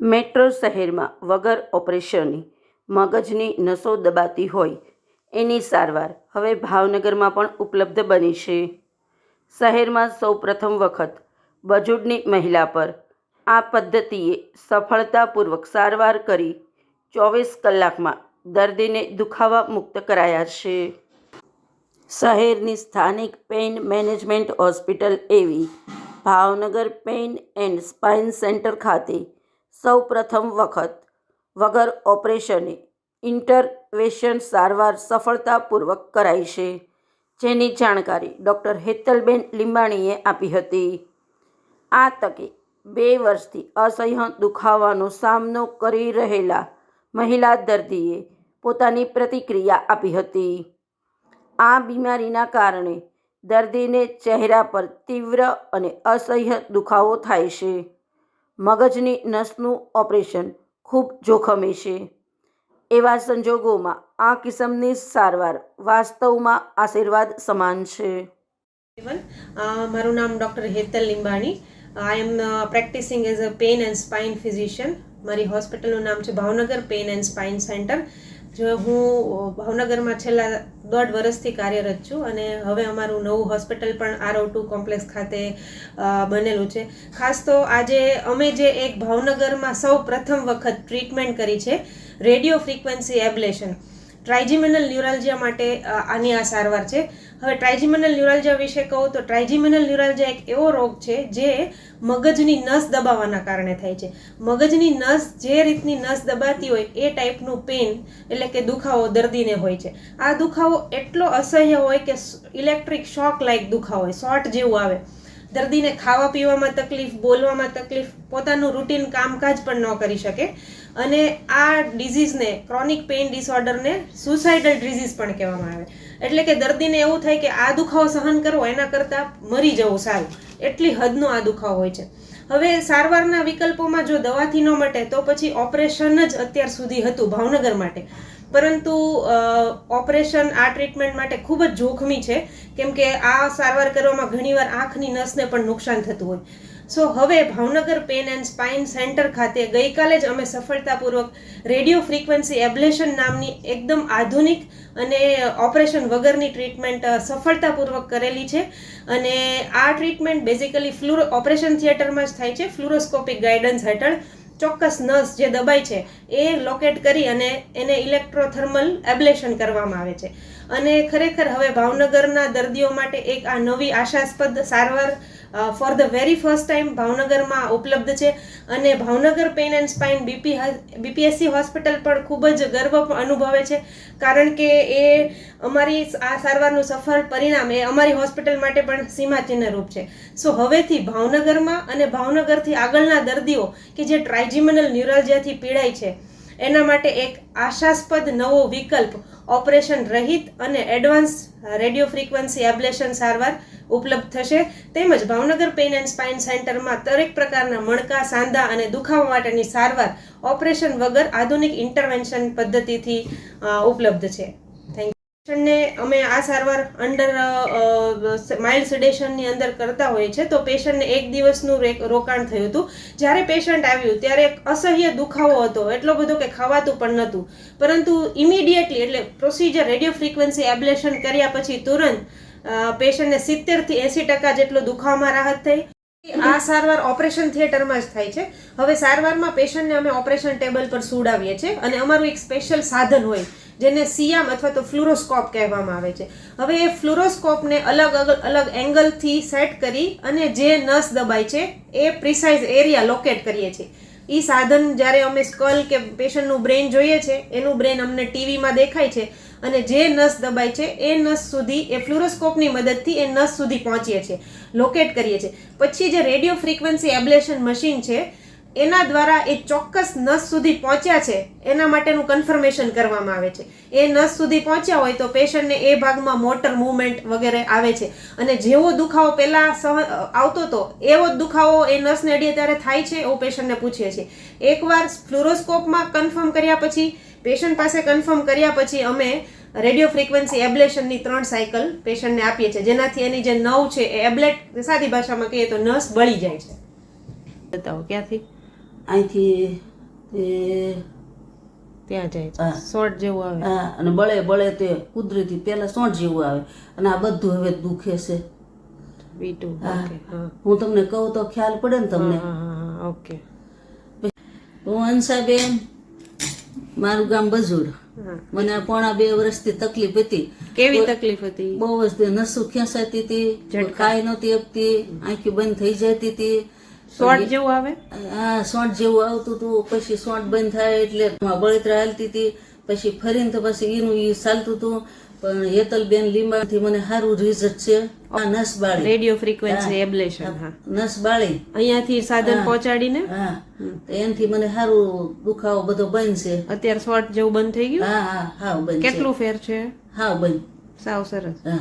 Metro શહેરમાં વગર ઓપરેશનની મગજની નસો દબાતી હોય એની સારવાર હવે ભાવનગરમાં પણ ઉપલબ્ધ બની છે. શહેરમાં સૌપ્રથમ વખત બજુડની મહિલા પર આ પદ્ધતિએ સફળતાપૂર્વક સારવાર કરી 24 કલાકમાં દર્દીને દુખાવા મુક્ત કરાયા છે. શહેરની સ્થાનિક પેઇન મેનેજમેન્ટ હોસ્પિટલ એવી Bhavnagar pain and spine centre ખાતે સૌપ્રથમ વખત વગર ઓપરેશને ઇન્ટરવેન્શન સારવાર સફળતાપૂર્વક કરાઈ છે, જેની જાણકારી ડૉક્ટર હેતલબેન લીંબાણીએ આપી હતી. આ તકે 2 વર્ષથી અસહ્ય દુખાવાનો સામનો કરી રહેલા મહિલા દર્દીએ પોતાની પ્રતિક્રિયા આપી હતી. આ બીમારીના કારણે દર્દીને ચહેરા પર તીવ્ર અને અસહ્ય દુખાવો થાય છે. મગજની નસનું ઓપરેશન ખૂબ જોખમી છે. એવા સંજોગોમાં આ કિસ્મની સારવાર વાસ્તવમાં આશીર્વાદ સમાન છે. મારું નામ doctor Hetal Limbani. I am practising as a pain and spine physician. મારી હોસ્પિટલનું નામ છે Bhavnagar pain and spine centre. જો હું ભાવનગરમાં છેલ્લા 1.5 વર્ષથી કાર્યરત છું અને હવે અમારું નવું હોસ્પિટલ પણ RO2 કોમ્પ્લેક્સ ખાતે બનેલું છે. ખાસ તો આજે અમે જે એક ભાવનગરમાં સૌ પ્રથમ વખત ટ્રીટમેન્ટ કરી છે રેડિયો ફ્રીક્વન્સી એબ્લેશન. ટ્રાઇજેમિનલ ન્યુરાલ્જિયા માટે આની આ સારવાર છે. હવે ટ્રાઇજેમિનલ ન્યુરાલ્જિયા વિશે કહું તો ટ્રાઇજેમિનલ ન્યુરાલ્જિયા એક એવો રોગ છે જે મગજની નસ દબાવવાના કારણે થાય છે. મગજની નસ જે રીતની નસ દબાતી હોય એ ટાઈપનું પેઇન એટલે કે દુખાવો દર્દીને હોય છે. આ દુખાવો એટલો અસહ્ય હોય કે ઇલેક્ટ્રિક શોક લાઇક દુખાવો હોય, શોર્ટ જેવું આવે. દર્દીને ખાવા પીવામાં તકલીફ, બોલવામાં તકલીફ, પોતાનું રૂટીન કામકાજ પણ ન કરી શકે. અને આ ડિઝીઝને, ક્રોનિક પેઇન ડિસઓર્ડરને સુસાઇડલ ડિઝીઝ પણ કહેવામાં આવે. એટલે કે દર્દીને એવું થાય કે આ દુખાવો સહન કરવો એના કરતાં મરી જવું સારું, એટલી હદનો આ દુખાવો હોય છે. હવે સારવારના વિકલ્પોમાં જો દવાથી ન મટે તો પછી ઓપરેશન જ અત્યાર સુધી હતું ભાવનગર માટે. પરંતુ ઓપરેશન આ ટ્રીટમેન્ટ માટે ખૂબ જ જોખમી છે, કેમ કે આ સારવાર કરવામાં ઘણીવાર આંખની નસને પણ નુકસાન થતું હોય. સો હવે Bhavnagar pain and spine centre ખાતે ગઈકાલે જ અમે સફળતાપૂર્વક રેડિયો ફ્રીક્વન્સી એબ્લેશન નામની એકદમ આધુનિક અને ઓપરેશન વગરની ટ્રીટમેન્ટ સફળતાપૂર્વક કરેલી છે. અને આ ટ્રીટમેન્ટ બેઝિકલી ઓપરેશન થિયેટરમાં જ થાય છે. ફ્લુરોસ્કોપિક ગાઈડન્સ હેઠળ ચોક્કસ નસ જે દબાઈ છે એ લોકેટ કરી અને એને ઇલેક્ટ્રોથર્મલ એબ્લેશન કરવામાં આવે છે. અને ખરેખર હવે ભાવનગરના દર્દીઓ માટે એક આ નવી આશાસ્પદ સારવાર for the very first time ભાવનગરમાં ઉપલબ્ધ છે. અને Bhavnagar pain and spine BPSC hospital પણ ખૂબ જ ગર્વ અનુભવે છે, કારણ કે એ અમારી આ સારવારનું સફળ પરિણામ એ અમારી હોસ્પિટલ માટે પણ સીમાચિહ્નરૂપ છે. સો હવેથી ભાવનગરમાં અને ભાવનગરથી આગળના દર્દીઓ કે જે ટ્રાઇજેમિનલ ન્યુરાલ્જિયાથી પીડાય છે એના માટે એક આશાસ્પદ નવો વિકલ્પ ઓપરેશન રહિત અને એડવાન્સ રેડિયો ફ્રીક્વન્સી એબ્લેશન સારવાર ઉપલબ્ધ થશે. તેમજ ભાવનગર પેઇન એન્ડ સ્પાઇન સેન્ટરમાં દરેક પ્રકારના મણકા, સાંધા અને દુખાવા માટેની સારવાર ઓપરેશન વગર આધુનિક ઇન્ટરવેન્શન પદ્ધતિથી ઉપલબ્ધ છે. Thank you. પેશન્ટને અમે આ સારવાર અંડર માઇલ્ડ સેડેશનની અંદર કરતા હોઈએ છીએ. તો પેશન્ટને 1 દિવસનું રોકાણ થયું હતું. જ્યારે પેશન્ટ આવ્યું ત્યારે અસહ્ય દુખાવો હતો, એટલો બધો કે ખાવાતું પણ નહોતું. પરંતુ ઇમિડિયેટલી એટલે પ્રોસિજર રેડિયો ફ્રીક્વન્સી એબ્લેશન કર્યા પછી તુરંત પેશન્ટને 70 થી 80% જેટલો દુખાવામાં રાહત થઈ. આ સારવાર ઓપરેશન થિયેટરમાં જ થાય છે. હવે સારવારમાં પેશન્ટને અમે ઓપરેશન ટેબલ પર સુડાવીએ છીએ અને અમારું એક સ્પેશિયલ સાધન હોય જેને સિયામ અથવા તો ફ્લુરોસ્કોપ કહેવામાં આવે છે. હવે એ ફ્લુરોસ્કોપને અલગ એંગલથી સેટ કરી અને જે નસ દબાય છે એ પ્રિસાઇઝ એરિયા લોકેટ કરીએ છીએ. એ સાધન જ્યારે અમે સ્કલ કે પેશન્ટનું બ્રેઇન જોઈએ છે, એનું બ્રેઇન અમને ટીવીમાં દેખાય છે અને જે નસ દબાય છે એ નસ સુધી એ ફ્લુરોસ્કોપની મદદથી એ નસ સુધી પહોંચીએ છીએ, લોકેટ કરીએ છીએ. પછી જે રેડિયો ફ્રીક્વન્સી એબ્લેશન મશીન છે એના દ્વારા એ ચોક્કસ નસ સુધી પહોંચ્યા છે એના માટેનું કન્ફર્મેશન કરવામાં આવે છે. એ નસ સુધી પહોંચ્યા હોય તો પેશન્ટને એ ભાગમાં મોટર મૂવમેન્ટ વગેરે આવે છે અને જેવો દુખાવો પહેલાં આવતો હતો એવો જ દુખાવો એ નસને અડીએ ત્યારે થાય છે એવું પેશન્ટને પૂછીએ છીએ. એકવાર ફ્લુરોસ્કોપમાં કન્ફર્મ કર્યા પછી, પેશન્ટ પાસે કન્ફર્મ કર્યા પછી અમે રેડિયો ફ્રીક્વન્સી એબ્લેશનની 3 સાયકલ પેશન્ટને આપીએ છીએ, જેનાથી એની જે નવ છે એ એબ્લેટ, સાદી ભાષામાં કહીએ તો નસ બળી જાય છે. બતાવો ક્યાંથી? અહીંથી તે ત્યાં જાય છે હા. શોર્ટ જેવું આવે હા અને બળે બળે તે કુદરતી પહેલા સોંઠ જેવું આવે અને આ બધું હવે દુખે છે. V2 હા. ઓકે હા હું તમને કહું તો ખ્યાલ પડે ને તમને. હા હા ઓકે હું હંસાબેન, મારું ગામ બજુડ. હા મને આ પોણા 2 વર્ષથી તકલીફ હતી. કેવી તકલીફ હતી બહુ જ તે નસું ખેંચાતી હતી, ઝટકા. ખાઈ નહોતી આપતી, આંખી બંધ થઈ જતી હતી. શોર્ટ જેવું આવે હા સોંઠ જેવું આવતું હતું. પછી સોંઠ બંધ થાય એટલે બળતરા હાલતી હતી. પછી ફરીને તો પછી એનું ઈ ચાલતું હતું. પણ હેતલબેન લીંબાથી મને સારું રિઝલ્ટ છે. આ નસ બાળી, રેડિયો ફ્રીક્વન્સી એબ્લેશન હા નસ બાળી. અહીંયાથી સાધન હા. પહોંચાડીને હા તો એનાથી મને સારું દુખાવો બધો બંધ છે. અત્યારે શોર્ટ જેવું બંધ થઈ ગયું હા હા હાવ બંધ છે. કેટલું ફેર છે હાવ બંધ. સાવ સરસ હા